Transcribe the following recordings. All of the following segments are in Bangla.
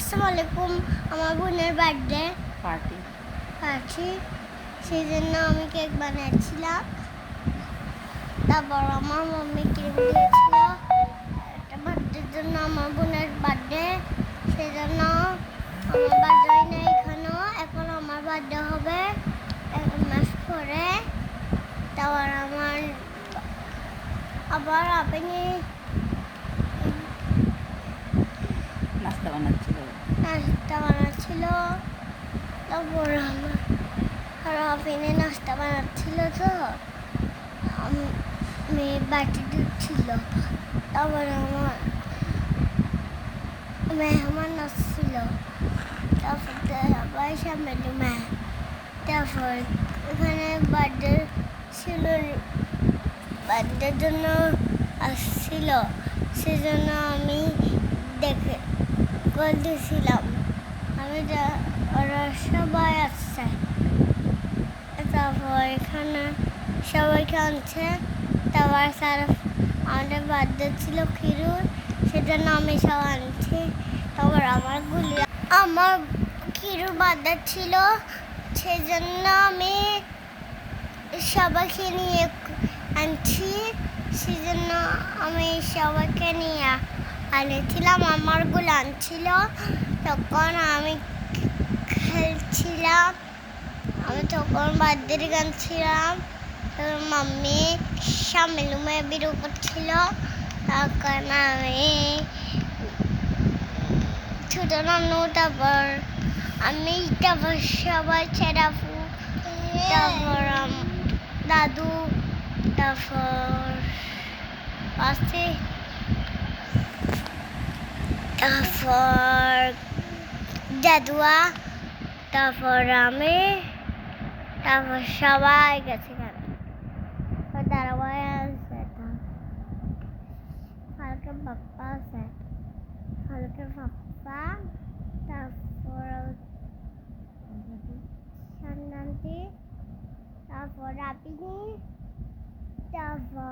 আসসালামু আলাইকুম। আমার বোনের বার্থডে পার্টি সেই জন্য আমি কেক বানাচ্ছিলাম। তারপর আমার মাম্মি ক্রিম দিয়েছিল। এটা বার্থডের জন্য, আমার বোনের বার্থডে, সেই জন্য আমার বার্থডে হয় না এখনো। এখন আমার বার্থডে হবে 1 মাস পরে। তারপর আবার আপনি নাস্তা বানাচ্ছিল। তারপর আমার আর আপনি নাস্তা বানাচ্ছিল, তো আমি বাটি দিচ্ছিল। তারপর আমার মেহমান আসছিল। তারপর আবার সামনে তারপর এখানে বার্থডে ছিল, বার্থডের জন্য আসছিল, সেজন্য আমি দেখে বলতেছিলাম ওরা সবাই আসছে। তারপর এখানে সবাইকে আনছে। তারপর স্যার আমাদের বার্থডে ছিল খিরুর, সেজন্য আমি সব আনছি। তারপর আমার খিরুর বার্থডে ছিল, সেজন্য আমি সবাইকে নিয়ে আনছি। সেজন্য আমি সবাইকে নিয়ে আনেছিলাম। আমার গুলো আনছিল, তখন আমি খেলছিলাম। আমি তখন বার্থডের গান ছিলাম। মাম্মি সামনে বিরু করছিল, তখন আমি ছোট নানু, তারপর সবাই ছেড়াফু, তারপর দাদু, তারপর তারপর দাদুয়া, তারপর আমি, তারপর সবাই গেছে। দাঁড়াবাই আছে, হালকের পাপ্পা আছে, তারপর সন্ধান্তি, তারপর রাপিনি, তারপর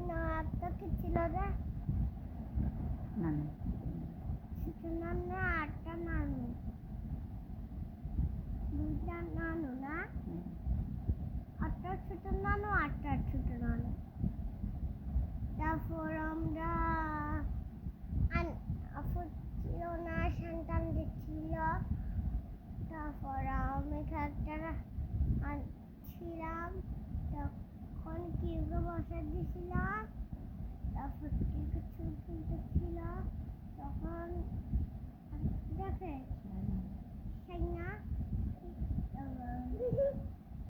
না একটা কি ছিল রে, নানু, আটটা নানু, দুইটা নানু না, আটটা ছোট নানু, আটটা ছোট নানু। তারপর আমরা ছিল না, সন্তান দিচ্ছিল। তারপর আমি খেলাটা আনছিলাম, তখন কিউকে বসে দিয়েছিলাম। তারপর কিউকে চুল তুলতেছিল, তখন